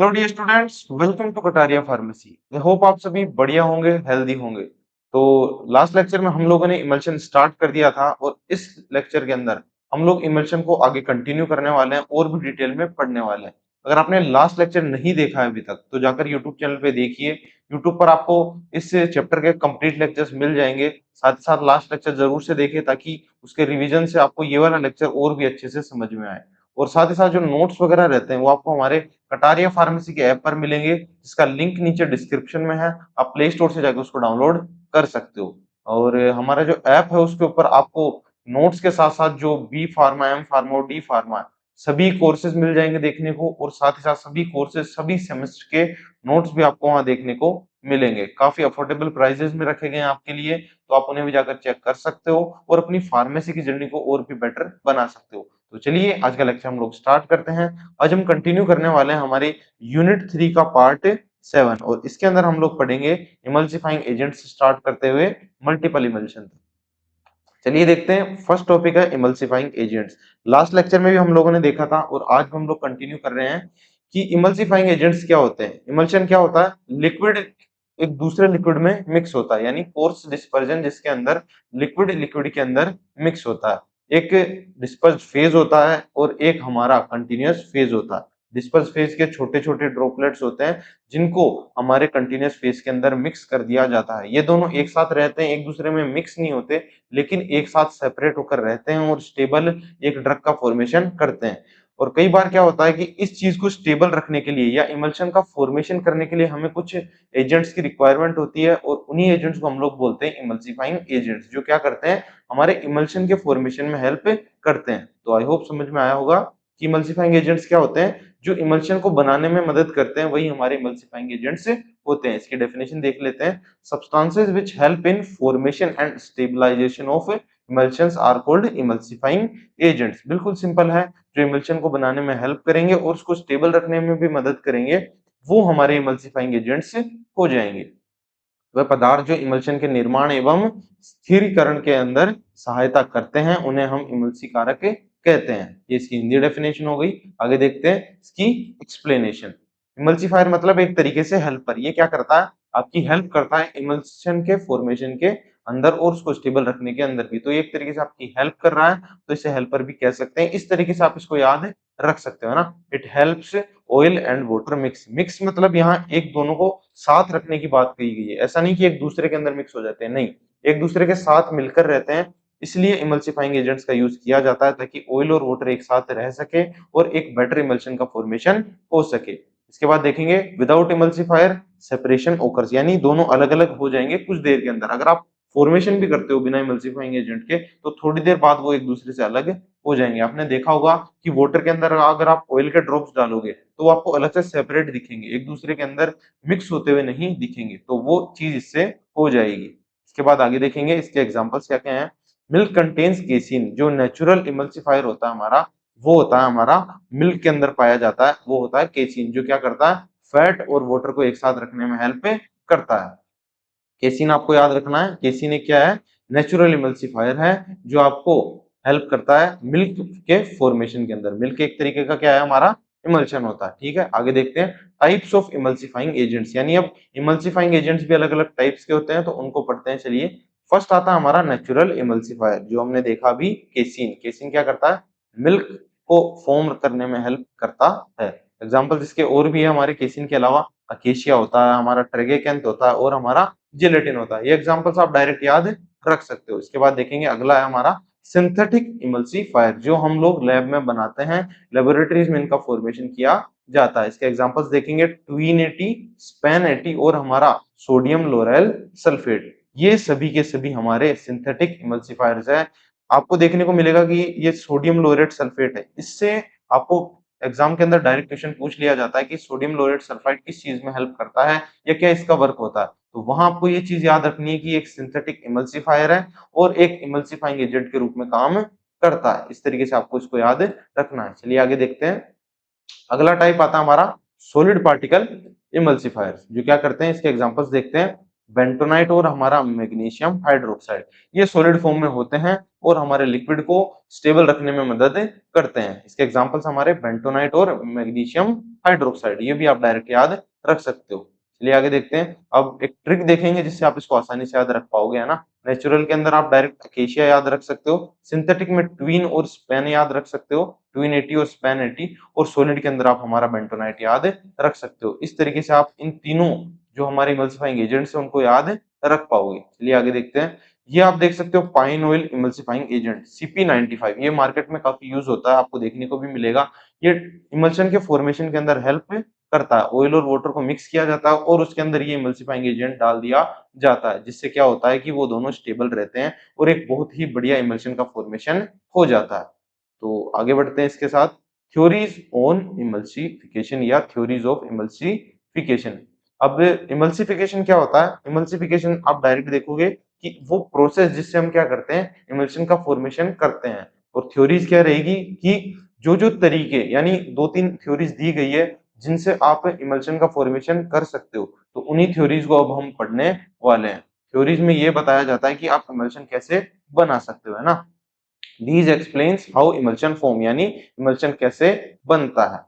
Hello dear students, welcome to Kataria pharmacy. I hope आप सभी बढ़िया होंगे, हेल्दी होंगे। तो लास्ट लेक्चर में हम लोगों ने इमल्शन स्टार्ट कर दिया था और इस लेक्चर के अंदर हम लोग इमल्शन को आगे कंटिन्यू करने वाले हैं और भी डिटेल में पढ़ने वाले हैं। अगर आपने लास्ट लेक्चर नहीं देखा है अभी तक तो जाकर यूट्यूब चैनल पे देखिए। यूट्यूब पर आपको इस चैप्टर के कंप्लीट लेक्चर्स मिल जाएंगे। साथ ही साथ लास्ट लेक्चर जरूर से देखिए ताकि उसके रिवीजन से आपको ये वाला लेक्चर और भी अच्छे से समझ में आए। और साथ ही साथ जो नोट्स वगैरह रहते हैं वो आपको हमारे कटारिया फार्मेसी के ऐप पर मिलेंगे, जिसका लिंक नीचे डिस्क्रिप्शन में है। आप प्ले स्टोर से जाकर उसको डाउनलोड कर सकते हो। और हमारा जो ऐप है उसके ऊपर आपको नोट्स के साथ साथ जो बी फार्मा, एम फार्मा और डी फार्मा सभी कोर्सेज मिल जाएंगे देखने को। और साथ ही साथ सभी कोर्सेज, सभी सेमेस्टर के नोट्स भी आपको वहां देखने को मिलेंगे। काफी अफोर्डेबल प्राइजेस में रखे गए हैं आपके लिए, तो आप उन्हें भी जाकर चेक कर सकते हो और अपनी फार्मेसी की जर्नी को और भी बेटर बना सकते हो। तो चलिए आज का लेक्चर हम लोग स्टार्ट करते हैं। आज हम कंटिन्यू करने वाले हैं हमारे यूनिट 3 का पार्ट 7 और इसके अंदर हम लोग पढ़ेंगे इमल्सिफाइंग एजेंट्स स्टार्ट करते हुए मल्टीपल इमल्शन। चलिए देखते हैं, फर्स्ट टॉपिक है इमल्सिफाइंग एजेंट्स। लास्ट लेक्चर में भी हम लोगों ने देखा था और आज हम लोग कंटिन्यू कर रहे हैं कि इमल्सिफाइंग एजेंट्स क्या होते हैं। इमल्शन क्या होता है? लिक्विड एक दूसरे लिक्विड में मिक्स होता है, यानी कोर्स डिस्पर्जन, जिसके अंदर लिक्विड लिक्विड के अंदर मिक्स होता है। एक डिस्पर्ज फेज होता है और एक हमारा कंटिन्यूअस फेज होता है। डिस्पर्ज फेज के छोटे छोटे ड्रॉपलेट्स होते हैं जिनको हमारे कंटिन्यूअस फेज के अंदर मिक्स कर दिया जाता है। ये दोनों एक साथ रहते हैं, एक दूसरे में मिक्स नहीं होते, लेकिन एक साथ सेपरेट होकर रहते हैं और स्टेबल एक ड्रग का फॉर्मेशन करते हैं। और कई बार क्या होता है कि इस चीज को स्टेबल रखने के लिए या इमल्शन का फॉर्मेशन करने के लिए हमें कुछ एजेंट्स की रिक्वायरमेंट होती है और उन्हीं एजेंट्स को हम लोग बोलते हैं इमल्सिफाइंग एजेंट्स, जो क्या करते हैं, हमारे इमल्शन के फॉर्मेशन में हेल्प करते हैं। तो आई होप समझ में आया होगा कि इमल्सिफाइंग एजेंट्स क्या होते हैं। जो इमल्शन को बनाने में मदद करते हैं वही हमारे इमल्सिफाइंग एजेंट्स होते हैं। इसकी डेफिनेशन देख लेते हैं। Substances which help in formation and stabilization of emulsions are called emulsifying agents। बिल्कुल सिंपल है, जो इमल्शन को बनाने में हेल्प करेंगे और उसको स्टेबल रखने में भी मदद करेंगे वो हमारे इमल्सिफाइंग एजेंट्स हो जाएंगे। वह पदार्थ जो इमल्शन के निर्माण एवं स्थिरीकरण के अंदर सहायता करते हैं उन्हें हम इमल्सी कारक कहते हैं। ये इसकी हिंदी डेफिनेशन हो गई। आगे देखते हैं इसकी एक्सप्लेनेशन। इमल्सिफायर मतलब एक तरीके से हेल्पर। ये क्या करता है? आपकी हेल्प करता है इमल्शन के फॉर्मेशन के अंदर और उसको स्टेबल रखने के अंदर भी। तो एक तरीके से आपकी हेल्प कर रहा है, तो इसे हेल्पर भी कह सकते हैं। इस तरीके से आप इसको याद रख सकते हो ना। It helps oil and water mix. Mix मतलब यहाँ एक दोनों को साथ रखने की बात कही गई है। ऐसा नहीं कि एक दूसरे के अंदर मिक्स हो जाते हैं, नहीं, एक दूसरे के साथ मिलकर रहते हैं। इसलिए इमल्सिफाइंग एजेंट्स का यूज किया जाता है ताकि ऑयल और वाटर एक साथ रह सके और एक बेटर इमल्शन का फॉर्मेशन हो सके। इसके बाद देखेंगे विदाउट इमल्सिफायर सेपरेशन ओकर्स, यानी दोनों अलग अलग हो जाएंगे कुछ देर के अंदर। अगर आप फॉर्मेशन भी करते हो बिना इमल्सिफाइंग एजेंट के तो थोड़ी देर बाद वो एक दूसरे से अलग हो जाएंगे। आपने देखा होगा कि वाटर के अंदर अगर आप ऑयल के ड्रॉप्स डालोगे तो वो आपको अलग से सेपरेट दिखेंगे, एक दूसरे के अंदर मिक्स होते हुए नहीं दिखेंगे। तो वो चीज इससे हो जाएगी। इसके बाद आगे देखेंगे इसके एग्जांपल्स क्या क्या हैं। Milk contains casein. जो नेचुरल इमल्सिफायर होता है हमारा, वो होता है हमारा मिल्क के अंदर पाया जाता है, वो होता है केसिन, जो क्या करता है, फैट और वाटर को एक साथ रखने में हेल्प करता है। केसिन आपको याद रखना है। केसिन एक क्या है? नेचुरल इमल्सिफायर है जो आपको हेल्प करता है मिल्क के फॉर्मेशन के अंदर। मिल्क एक तरीके का क्या है, हमारा इमल्शन होता है। ठीक है, आगे देखते हैं टाइप्स ऑफ इमल्सिफाइंग एजेंट्स, यानी अब इमल्सिफाइंग एजेंट्स भी अलग अलग टाइप्स के होते हैं तो उनको पढ़ते हैं। चलिए, फर्स्ट आता है हमारा नेचुरल इमल्सिफायर, जो हमने देखा भी केसिन। केसिन क्या करता है? मिल्क को फॉर्म करने में हेल्प करता है। एग्जाम्पल इसके और भी है हमारे केसिन के अलावा। अकेशिया होता है हमारा, ट्रेगेकेंथ होता है और हमारा जिलेटिन होता है। ये एग्जांपल्स आप डायरेक्ट याद रख सकते हो। इसके बाद देखेंगे अगला है हमारा सिंथेटिक इमल्सिफायर, जो हम लोग लैब में बनाते हैं, लेबोरेटरीज में इनका फॉर्मेशन किया जाता है। इसके एग्जांपल्स देखेंगे ट्विन 80, स्पेन 80 और हमारा सोडियम लोरेल सल्फेट। ये सभी के सभी हमारे सिंथेटिक इमल्सिफायर्स है। आपको देखने को मिलेगा कि ये सोडियम लोरेट सल्फेट है। इससे आपको एग्जाम के अंदर डायरेक्ट क्वेश्चन पूछ लिया जाता है कि सोडियम लोरेट सल्फाइड किस चीज में हेल्प करता है या क्या इसका वर्क होता है। तो वहां आपको ये चीज याद रखनी है कि एक सिंथेटिक इमल्सिफायर है और एक इमल्सिफाइंग एजेंट के रूप में काम करता है। इस तरीके से आपको इसको याद रखना है। चलिए आगे देखते हैं। अगला टाइप आता है हमारा सॉलिड पार्टिकल इमल्सिफायर, जो क्या करते हैं, इसके एग्जांपल्स देखते हैं। बेंटोनाइट और हमारा मैग्नीशियम हाइड्रोक्साइड, ये सॉलिड फॉर्म में होते हैं और हमारे लिक्विड को स्टेबल रखने में मदद करते हैं। इसके एग्जांपल्स हमारे बेंटोनाइट और मैग्नीशियम हाइड्रोक्साइड, ये भी आप डायरेक्ट याद रख सकते हो। चलिए आगे देखते हैं। अब एक ट्रिक देखेंगे जिससे आप इसको आसानी से याद रख पाओगे, है ना। नेचुरल के अंदर आप डायरेक्ट अकेशिया याद रख सकते हो, सिंथेटिक में ट्विन और स्पेन याद रख सकते हो, ट्विन 80 और स्पेन 80, और सॉलिड के अंदर आप हमारा बेंटोनाइट याद रख सकते हो। इस तरीके से आप इन तीनों जो हमारे इमल्सिफाइंग एजेंट्स हैं उनको याद रख पाओगे। चलिए आगे देखते हैं। ये आप देख सकते हो pine oil emulsifying agent CP95, ये मार्केट में काफी यूज होता है, आपको देखने को भी मिलेगा। ये इमल्शन के फॉर्मेशन के अंदर हेल्प करता है। ऑयल और वाटर को मिक्स किया जाता है और उसके अंदर ये इमल्सिफाइंग एजेंट डाल दिया जाता है, जिससे क्या होता है कि वो दोनों स्टेबल रहते हैं और एक बहुत ही बढ़िया इमल्शन का फॉर्मेशन हो जाता है। तो आगे बढ़ते हैं इसके साथ। थ्योरीज ऑन इमल्सिफिकेशन या थ्योरीज ऑफ इमल्सिफिकेशन। अब इमल्सिफिकेशन क्या होता है? इमल्सिफिकेशन आप डायरेक्ट देखोगे कि वो प्रोसेस जिससे हम क्या करते हैं, इमल्शन का फॉर्मेशन करते हैं। और थ्योरीज क्या रहेगी कि जो जो तरीके, यानी दो तीन थ्योरीज दी गई है जिनसे आप इमल्शन का फॉर्मेशन कर सकते हो, तो उन्हीं थ्योरीज को अब हम पढ़ने वाले हैं। थ्योरीज में ये बताया जाता है कि आप इमल्शन कैसे बना सकते हो, है ना। These explains how emulsion form, यानी इमल्शन कैसे बनता है।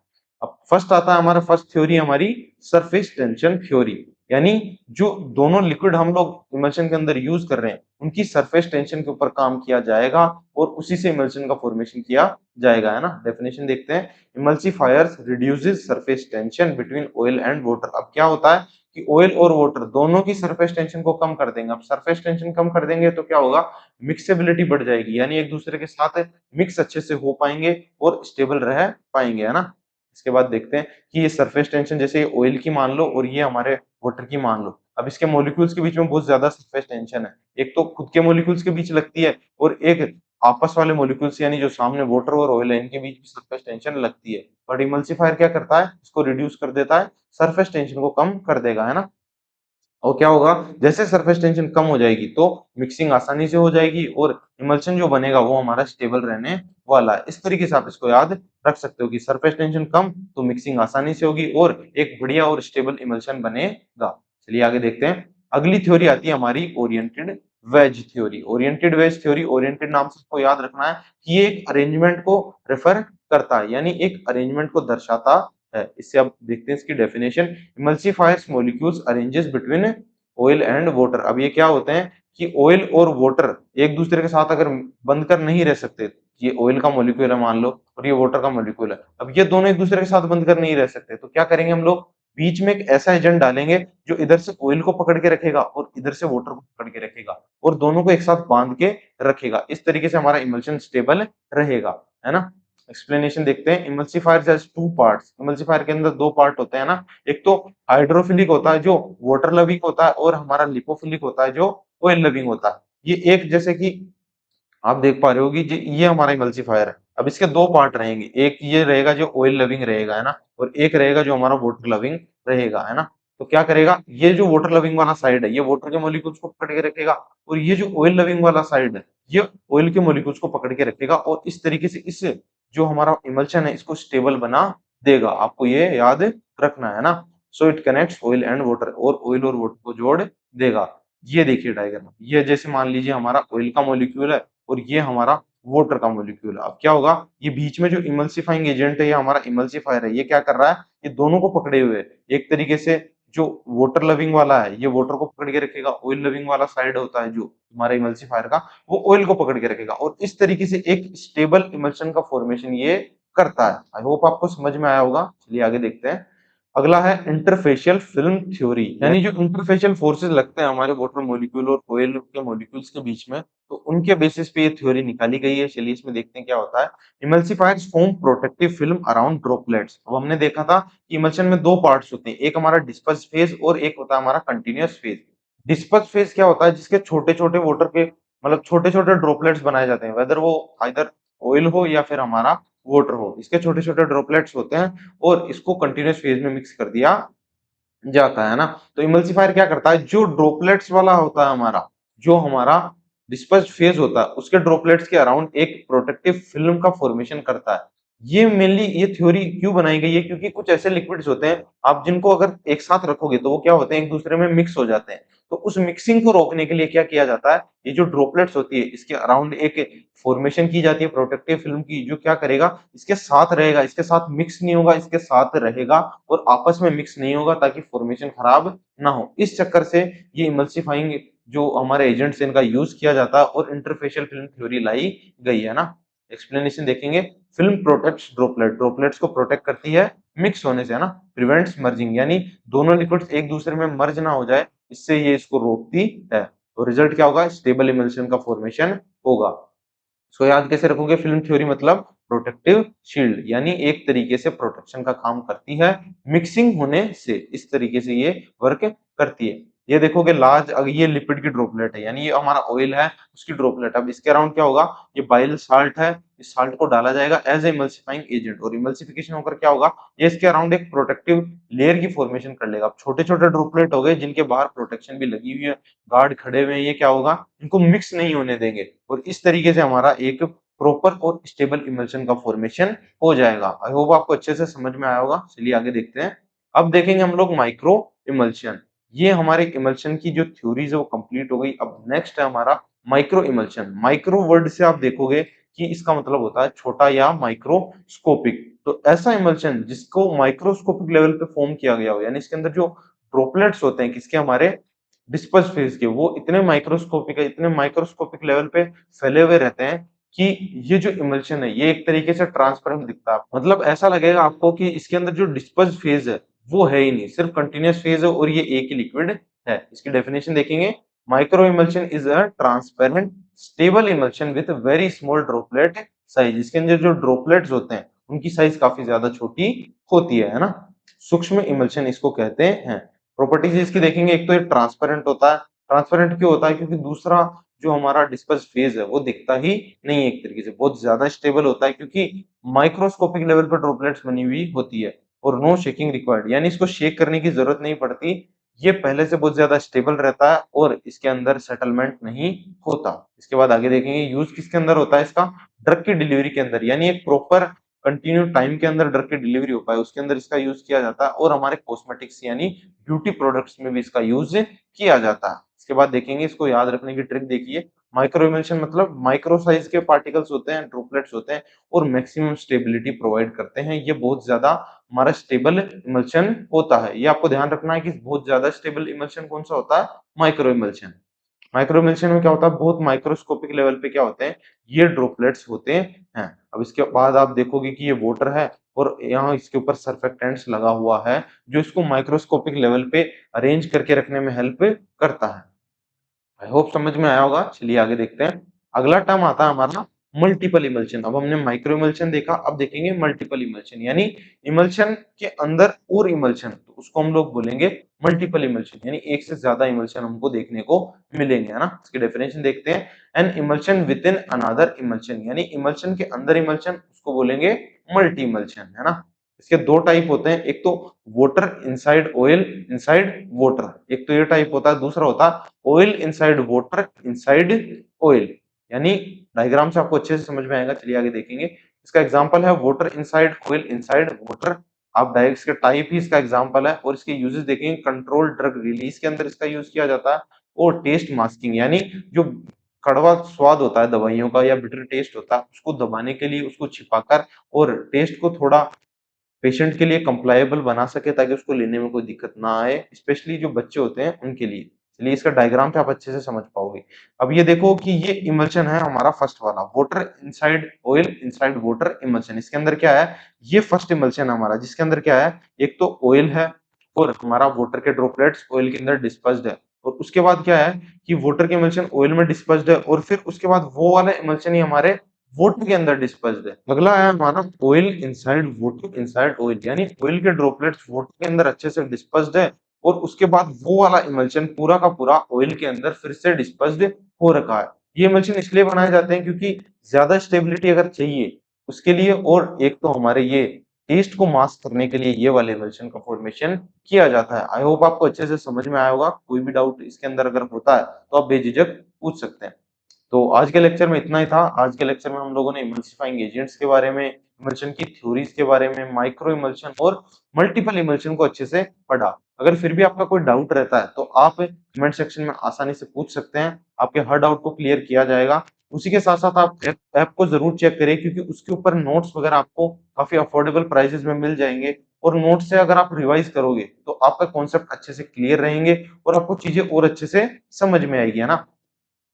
अब फर्स्ट आता है हमारा, फर्स्ट थ्योरी हमारी सरफेस टेंशन थ्योरी, यानी जो दोनों लिक्विड हम लोग इमल्शन के अंदर यूज कर रहे हैं उनकी सरफेस टेंशन के ऊपर काम किया जाएगा और उसी से इमल्शन का फॉर्मेशन किया जाएगा, है ना। डेफिनेशन देखते हैं। Emulsifiers reduces surface tension between oil and water. अब क्या होता है कि ऑयल और वाटर दोनों की सरफेस टेंशन को कम कर देंगे। अब सरफेस टेंशन कम कर देंगे तो क्या होगा, मिक्सेबिलिटी बढ़ जाएगी, यानी एक दूसरे के साथ मिक्स अच्छे से हो पाएंगे और स्टेबल रह पाएंगे, है ना। इसके बाद देखते हैं कि ये सरफेस टेंशन जैसे ऑयल की मान लो और ये हमारे वाटर की मान लो। अब इसके मॉलिक्यूल्स के बीच में बहुत ज्यादा सरफेस टेंशन है, एक तो खुद के मॉलिक्यूल्स के बीच लगती है और एक आपस वाले मॉलिक्यूल्स यानी जो सामने वाटर और ऑयल है इनके बीच भी सरफेस टेंशन लगती है। बट इमल्सिफायर क्या करता है, इसको रिड्यूस कर देता है, सरफेस टेंशन को कम कर देगा, है ना। और क्या होगा, जैसे सरफेस टेंशन कम हो जाएगी तो मिक्सिंग आसानी से हो जाएगी और इमल्शन जो बनेगा वो हमारा स्टेबल रहने वाला है। इस तरीके से आप इसको याद रख सकते हो कि सरफेस टेंशन कम तो मिक्सिंग आसानी से होगी और एक बढ़िया और स्टेबल इमल्शन बनेगा। चलिए आगे देखते हैं। अगली थ्योरी आती है हमारी oriented wedge theory. Oriented wedge theory, oriented नाम से आपको याद रखना है कि ये एक अरेंजमेंट को रेफर करता है, यानी एक अरेंजमेंट को दर्शाता है। इससे आप देखते हैं इसकी definition. Emulsifiers molecules arranges between oil and water. अब ये क्या होते हैं कि ऑयल और वाटर एक दूसरे के साथ अगर बंद कर नहीं रह सकते, ये ऑयल का मॉलिक्यूल है मान लो और ये वाटर का मॉलिक्यूल है, अब ये दोनों एक दूसरे के साथ बंद कर नहीं रह सकते, तो क्या करेंगे हम लोग, बीच में एक ऐसा एजेंट डालेंगे जो इधर से ऑयल को पकड़ के रखेगा और इधर से वाटर को पकड़ के रखेगा और दोनों को एक साथ बांध के रखेगा। इस तरीके से हमारा इमल्शन स्टेबल रहेगा, है ना। एक्सप्लेनेशन देखते हैं। Emulsifier has two parts. Emulsifier के अंदर दो पार्ट होते हैं ना, एक तो हाइड्रोफिलिक होता है जो वाटर लविंग होता है और हमारा लिपोफिलिक होता है जो ऑयल लविंग होता है। ये एक जैसे कि आप देख पा रहे हो कि ये हमारा इमल्सिफायर है। अब इसके दो पार्ट रहेंगे, एक ये रहेगा जो ऑयल लविंग रहेगा, है ना, और एक रहेगा जो हमारा वाटर लविंग रहेगा, है ना। तो क्या करेगा, ये जो वाटर लविंग वाला साइड है ये वाटर के मॉलिक्यूल्स को पकड़ के रखेगा और ये जो ऑयल लविंग वाला साइड है ये ऑयल के मॉलिक्यूल्स को पकड़ के रखेगा और इस तरीके से इस जो हमारा इमल्शन है इसको स्टेबल बना देगा। आपको ये याद रखना है ना। So it connects oil and water, और ऑयल और वाटर को जोड़ देगा। ये देखिए डायग्राम, ये जैसे मान लीजिए हमारा ऑयल का मॉलिक्यूल है और ये हमारा वाटर का मॉलिक्यूल है। अब क्या होगा, ये बीच में जो इमल्सिफाइंग एजेंट है, ये हमारा इमल्सिफायर है, ये क्या कर रहा है, ये दोनों को पकड़े हुए है। एक तरीके से जो वाटर लविंग वाला है ये वाटर को पकड़ के रखेगा, ऑयल लविंग वाला साइड होता है जो हमारा इमल्सिफायर का, वो ऑयल को पकड़ के रखेगा और इस तरीके से एक स्टेबल इमल्शन का फॉर्मेशन ये करता है। आई होप आपको समझ में आया होगा। चलिए आगे देखते हैं। अगला है इंटरफेशियल फिल्म थ्योरी, यानी जो इंटरफेशियल फोर्सेस लगते हैं हमारे वाटर मॉलिक्यूल और ऑयल के मॉलिक्यूल्स के बीच में, तो उनके बेसिस पे ये थ्योरी निकाली गई है। चलिए इसमें देखते हैं क्या होता है। Emulsifiers form protective film around droplets. अब हमने देखा था कि इमल्शन में दो पार्ट्स होते हैं, एक हमारा डिस्पर्स फेज और एक होता है हमारा कंटीन्यूअस फेज। डिस्पर्स फेज क्या होता है, जिसके छोटे छोटे वाटर के मतलब छोटे छोटे ड्रॉपलेट्स बनाए जाते हैं, वेदर वो आइदर ऑयल हो या फिर हमारा वाटर हो, इसके छोटे छोटे ड्रॉपलेट्स होते हैं और इसको कंटीन्यूअस फेज में मिक्स कर दिया जाता है ना। तो इमल्सिफायर क्या करता है, जो ड्रॉपलेट्स वाला होता है हमारा, जो हमारा डिस्पर्स्ड फेज होता है उसके ड्रॉपलेट्स के अराउंड एक प्रोटेक्टिव फिल्म का फॉर्मेशन करता है, ये मेनली ये थ्योरी क्यों बनाई गई है, क्योंकि कुछ ऐसे लिक्विड्स होते हैं आप जिनको अगर एक साथ रखोगे तो वो क्या होते हैं, एक दूसरे में मिक्स हो जाते हैं। तो उस मिक्सिंग को रोकने के लिए क्या किया जाता है, ये जो ड्रॉपलेट्स होती है इसके अराउंड एक फॉर्मेशन की जाती है प्रोटेक्टिव फिल्म की, जो क्या करेगा, इसके साथ रहेगा, इसके साथ मिक्स नहीं होगा, इसके साथ रहेगा और आपस में मिक्स नहीं होगा ताकि फॉर्मेशन खराब ना हो। इस चक्कर से ये इमल्सिफाइंग जो हमारे एजेंट्स हैं इनका यूज किया जाता है और इंटरफेशियल फिल्म थ्योरी लाई गई है ना। एक्सप्लेनेशन देखेंगे, फिल्म प्रोटेक्ट्स ड्रॉपलेट, ड्रॉपलेट्स को प्रोटेक्ट करती है मिक्स होने से, है ना। प्रिवेंट्स मर्जिंग, यानी दोनों लिक्विड्स एक दूसरे में मर्ज ना हो जाए, इससे ये इसको रोकती है। तो रिजल्ट क्या होगा, स्टेबल इमल्शन का फॉर्मेशन होगा। सो याद कैसे रखोगे, फिल्म थ्योरी मतलब प्रोटेक्टिव शील्ड, यानी एक तरीके से प्रोटेक्शन का काम करती है मिक्सिंग होने से, इस तरीके से ये वर्क करती है। ये देखोगे लार्ज, ये लिपिड की ड्रॉपलेट है, यानी ये हमारा ऑयल है उसकी ड्रॉपलेट। अब इसके अराउंड क्या होगा, ये बाइल साल्ट है, इस साल्ट को डाला जाएगा एज इमल्सिफाइंग एजेंट, और इमल्सिफिकेशन होकर क्या होगा, ये इसके अराउंड एक प्रोटेक्टिव लेयर की फॉर्मेशन कर लेगा। अब छोटे छोटे ड्रॉपलेट हो गए जिनके बाहर प्रोटेक्शन भी लगी हुई है, गार्ड खड़े हुए हैं, ये क्या होगा, इनको मिक्स नहीं होने देंगे, और इस तरीके से हमारा एक प्रॉपर और स्टेबल इमल्शन का फॉर्मेशन हो जाएगा। आई होप आपको अच्छे से समझ में आया होगा। चलिए आगे देखते हैं। अब देखेंगे हम लोग माइक्रो इमल्शन। ये हमारे इमल्शन की जो थ्योरीज है वो कंप्लीट हो गई। अब नेक्स्ट है हमारा माइक्रो इमल्शन। माइक्रो वर्ड से आप देखोगे कि इसका मतलब होता है छोटा या माइक्रोस्कोपिक। तो ऐसा इमल्शन जिसको माइक्रोस्कोपिक लेवल पे फॉर्म किया गया हो, यानी इसके अंदर जो ड्रॉपलेट्स होते हैं किसके, हमारे डिस्पर्स फेज के, वो इतने माइक्रोस्कोपिक है, इतने माइक्रोस्कोपिक लेवल पे फैले हुए रहते हैं कि ये जो इमल्शन है ये एक तरीके से ट्रांसपेरेंट दिखता है। मतलब ऐसा लगेगा आपको कि इसके अंदर जो डिस्पर्स फेज है वो है ही नहीं, सिर्फ कंटीन्यूअस फेज है और ये एक ही लिक्विड है। इसकी डेफिनेशन देखेंगे, micro emulsion is a transparent stable emulsion with very small droplet size. इसके अंदर जो ड्रॉपलेट्स होते हैं उनकी साइज काफी ज्यादा छोटी होती है ना। सूक्ष्म इमल्शन इसको कहते हैं। प्रॉपर्टीज इसकी देखेंगे, एक तो ये ट्रांसपेरेंट होता है। ट्रांसपेरेंट क्यों होता है, क्योंकि दूसरा जो हमारा डिस्पर्स फेज है वो दिखता ही नहीं है, एक तरीके से बहुत ज्यादा स्टेबल होता है क्योंकि माइक्रोस्कोपिक लेवल पर ड्रॉपलेट्स बनी हुई होती है, और नो शेकिंग रिक्वायर्ड, यानी इसको शेक करने की जरूरत नहीं पड़ती। ये पहले से बहुत ज्यादा स्टेबल रहता है और इसके अंदर सेटलमेंट नहीं होता। इसके बाद आगे देखेंगे, यूज किसके अंदर होता है इसका, ड्रग की डिलीवरी के अंदर, यानी एक प्रॉपर कंटिन्यू टाइम के अंदर ड्रग की डिलीवरी हो पाए उसके अंदर इसका यूज किया जाता है, और हमारे कॉस्मेटिक्स यानी ब्यूटी प्रोडक्ट्स में भी इसका यूज किया जाता है। इसके बाद देखेंगे, इसको याद रखने की ट्रिक देखिए, माइक्रो इमल्शन मतलब माइक्रो साइज के पार्टिकल्स होते हैं, ड्रॉपलेट्स होते हैं और मैक्सिमम स्टेबिलिटी प्रोवाइड करते हैं। ये बहुत ज्यादा हमारा स्टेबल इमल्शन होता है। ये आपको ध्यान रखना है कि बहुत ज्यादा स्टेबल इमल्शन कौन सा होता है, माइक्रो इमल्शन। माइक्रो इमल्शन में क्या होता है, बहुत माइक्रोस्कोपिक लेवल पे क्या होते हैं, ये ड्रॉपलेट्स होते हैं। अब इसके बाद आप देखोगे कि ये वाटर है और यहाँ इसके ऊपर सर्फेक्टेंट्स लगा हुआ है जो इसको माइक्रोस्कोपिक लेवल पे अरेंज करके रखने में हेल्प करता है। आई होप समझ में आया होगा। चलिए आगे देखते हैं। अगला टर्म आता है हमारा मल्टीपल इमल्शन। अब हमने माइक्रो इमल्शन देखा, अब देखेंगे मल्टीपल इमल्शन, यानी इमल्शन के अंदर और इमल्शन, तो उसको हम लोग बोलेंगे मल्टीपल इमल्शन, यानी एक से ज्यादा इमल्शन हमको देखने को मिलेंगे, है ना। इसकी डेफिनेशन देखते हैं, N emulsion with in another emulsion, यानी इमल्शन के अंदर इमल्शन, उसको बोलेंगे मल्टी इमल्शन, है ना। इसके दो टाइप होते हैं, एक तो water inside oil inside water, एक तो ये टाइप होता है, दूसरा होता है oil inside water inside oil, यानी डायग्राम से आपको अच्छे से समझ में आएगा। चलिए आगे देखेंगे। इसका एग्जांपल है water inside oil inside water. आप डायरेक्ट इसका टाइप ही इसका एग्जांपल है, और इसके यूजेस देखेंगे, कंट्रोल ड्रग रिलीज के अंदर इसका यूज किया जाता है, और टेस्ट मास्किंग, यानी जो कड़वा स्वाद होता है दवाइयों का या बिटर टेस्ट होता है उसको दबाने के लिए, उसको छिपाकर और टेस्ट को थोड़ा पेशेंट के लिए कंप्लायबल बना सके ताकि उसको लेने में कोई दिक्कत ना आए, स्पेशली जो बच्चे होते हैं उनके लिए। चलिए इसका डायग्राम पे आप अच्छे से समझ पाओगे। अब ये देखो कि ये इमल्शन है हमारा फर्स्ट वाला, water inside oil inside water emulsion. इसके अंदर क्या है, ये फर्स्ट इमल्शन है हमारा, जिसके अंदर क्या है, एक तो ऑयल है और हमारा वाटर के ड्रॉपलेट्स ऑयल के अंदर डिस्पर्स्ड है, और उसके बाद क्या है कि वाटर के इमल्शन ऑयल में डिस्पर्स्ड है, और फिर उसके बाद वो वाला इमल्शन ही हमारे वाटर के अंदर डिस्पर्स्ड है। अगला है हमारा oil inside water inside oil, यानी ऑयल के ड्रॉपलेट्स वाटर के अंदर अच्छे से डिस्पर्स्ड है, और उसके बाद वो वाला इमल्शन पूरा का पूरा ऑयल के अंदर फिर से डिस्पर्स्ड हो रखा है। ये इमल्शन इसलिए बनाए जाते हैं क्योंकि ज्यादा स्टेबिलिटी अगर चाहिए उसके लिए, और एक तो हमारे ये टेस्ट को मास्क करने के लिए ये वाले इमल्शन का फॉर्मेशन किया जाता है। आई होप आपको अच्छे से समझ में आया होगा। कोई भी डाउट इसके अंदर अगर होता है तो आप बेझिझक पूछ सकते हैं। तो आज के लेक्चर में इतना ही था। आज के लेक्चर में हम लोगों ने इमल्सिफाइंग एजेंट्स के बारे में, इमल्शन की थ्योरीज के बारे में, माइक्रो इमल्शन और मल्टीपल इमल्शन को अच्छे से पढ़ा। अगर फिर भी आपका कोई डाउट रहता है तो आप कमेंट सेक्शन में आसानी से पूछ सकते हैं, आपके हर डाउट को क्लियर किया जाएगा। उसी के साथ-साथ आप ऐप को ज़रूर चेक करें, क्योंकि उसके ऊपर नोट्स वगैरह आपको काफ़ी अफोर्डेबल प्राइसेज़ में मिल जाएँगे, और नोट्स से अगर आप रिवाइज़ करोगे तो आपका कॉन्सेप्ट अच्छे से क्लियर रहेंगे और आपको चीज़ें और अच्छे से समझ में आएगी, है ना?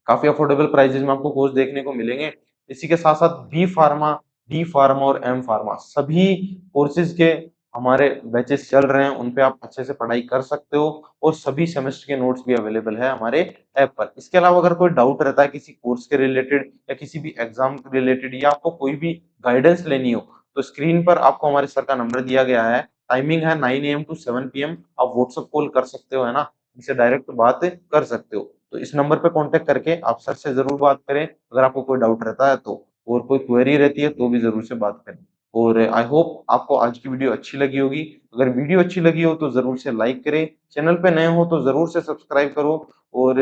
काफ़ी अफोर्डेबल प्राइसेज़ में आपको कोर्स देखने को मिलेंगे। इसी के साथ-साथ बी फार्मा, डी फार्मा और एम फार्मा सभी कोर्सेज़ के हमारे बैचेज़ चल रहे हैं, उन पे आप अच्छे से पढ़ाई कर सकते हो, और सभी सेमेस्टर के नोट्स भी अवेलेबल है हमारे ऐप पर। इसके अलावा अगर कोई डाउट रहता है किसी कोर्स के रिलेटेड या किसी भी एग्ज़ाम के रिलेटेड, या आपको कोई भी गाइडेंस लेनी हो, तो स्क्रीन पर आपको हमारे सर का नंबर दिया गया है। टाइमिंग है 9 एएम टू 7 पीएम। आप व्हाट्सएप कॉल कर सकते हो, है ना? इनसे डायरेक्ट बात कर सकते हो। तो इस नंबर पे कॉन्टैक्ट करके आप सर से ज़रूर बात करें, अगर आपको कोई डाउट रहता है तो, और कोई क्वेरी रहती है तो भी ज़रूर से बात करें। और आई होप आपको आज की वीडियो अच्छी लगी होगी। अगर वीडियो अच्छी लगी हो तो ज़रूर से लाइक करें, चैनल पे नए हो तो ज़रूर से सब्सक्राइब करो, और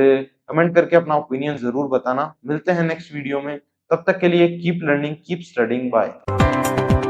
कमेंट करके अपना ओपिनियन ज़रूर बताना। मिलते हैं नेक्स्ट वीडियो में, तब तक के लिए keep learning, keep studying, bye.